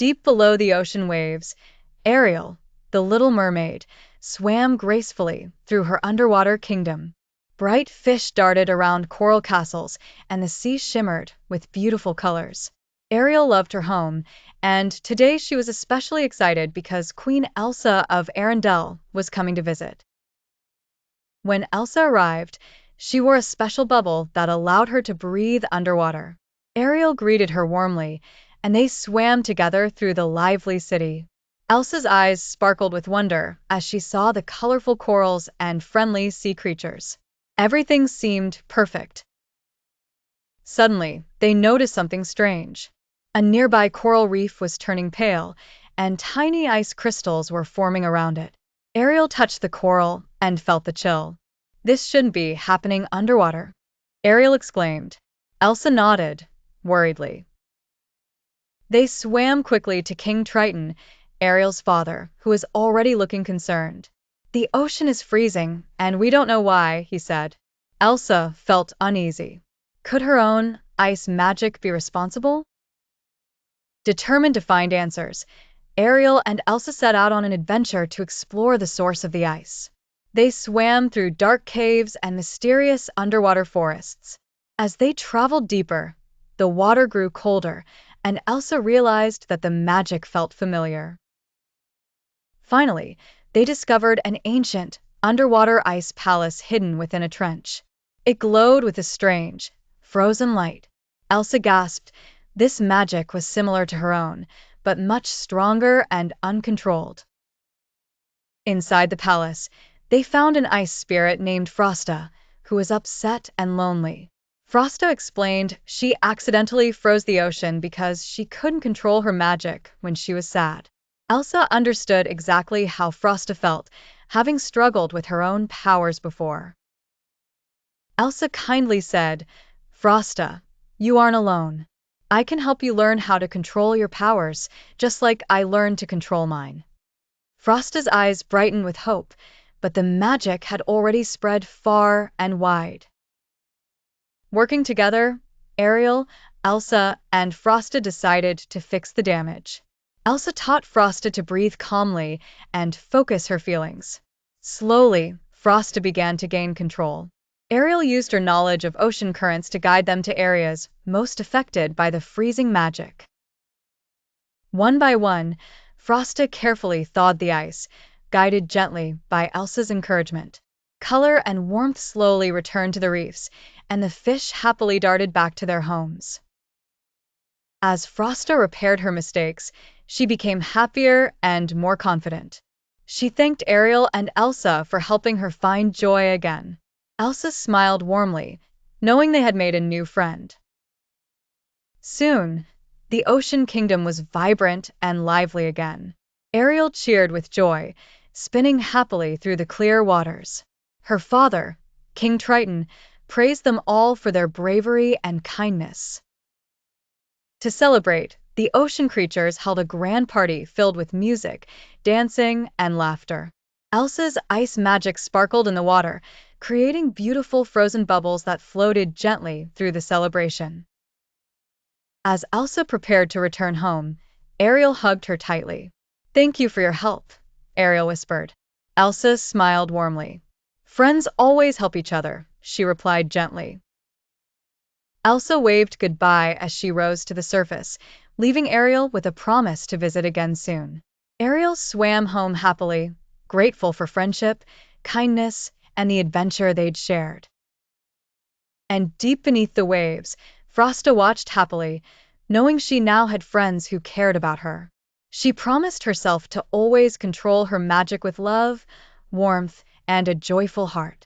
Deep below the ocean waves, Ariel, the little mermaid, swam gracefully through her underwater kingdom. Bright fish darted around coral castles, and the sea shimmered with beautiful colors. Ariel loved her home, and today she was especially excited because Queen Elsa of Arendelle was coming to visit. When Elsa arrived, she wore a special bubble that allowed her to breathe underwater. Ariel greeted her warmly, and they swam together through the lively city. Elsa's eyes sparkled with wonder as she saw the colorful corals and friendly sea creatures. Everything seemed perfect. Suddenly, they noticed something strange. A nearby coral reef was turning pale, and tiny ice crystals were forming around it. Ariel touched the coral and felt the chill. This shouldn't be happening underwater, Ariel exclaimed. Elsa nodded, worriedly. They swam quickly to King Triton, Ariel's father, who was already looking concerned. The ocean is freezing, and we don't know why, he said. Elsa felt uneasy. Could her own ice magic be responsible? Determined to find answers, Ariel and Elsa set out on an adventure to explore the source of the ice. They swam through dark caves and mysterious underwater forests. As they traveled deeper, the water grew colder, and Elsa realized that the magic felt familiar. Finally, they discovered an ancient, underwater ice palace hidden within a trench. It glowed with a strange, frozen light. Elsa gasped. This magic was similar to her own, but much stronger and uncontrolled. Inside the palace, they found an ice spirit named Frosta, who was upset and lonely. Frosta explained she accidentally froze the ocean because she couldn't control her magic when she was sad. Elsa understood exactly how Frosta felt, having struggled with her own powers before. Elsa kindly said, Frosta, you aren't alone. I can help you learn how to control your powers, just like I learned to control mine. Frosta's eyes brightened with hope, but the magic had already spread far and wide. Working together, Ariel, Elsa, and Frosta decided to fix the damage. Elsa taught Frosta to breathe calmly and focus her feelings. Slowly, Frosta began to gain control. Ariel used her knowledge of ocean currents to guide them to areas most affected by the freezing magic. One by one, Frosta carefully thawed the ice, guided gently by Elsa's encouragement. Color and warmth slowly returned to the reefs, and the fish happily darted back to their homes. As Frosta repaired her mistakes, she became happier and more confident. She thanked Ariel and Elsa for helping her find joy again. Elsa smiled warmly, knowing they had made a new friend. Soon, the ocean kingdom was vibrant and lively again. Ariel cheered with joy, spinning happily through the clear waters. Her father, King Triton, praised them all for their bravery and kindness. To celebrate, the ocean creatures held a grand party filled with music, dancing, and laughter. Elsa's ice magic sparkled in the water, creating beautiful frozen bubbles that floated gently through the celebration. As Elsa prepared to return home, Ariel hugged her tightly. Thank you for your help, Ariel whispered. Elsa smiled warmly. Friends always help each other, she replied gently. Elsa waved goodbye as she rose to the surface, leaving Ariel with a promise to visit again soon. Ariel swam home happily, grateful for friendship, kindness, and the adventure they'd shared. And deep beneath the waves, Frosta watched happily, knowing she now had friends who cared about her. She promised herself to always control her magic with love, warmth, and a joyful heart.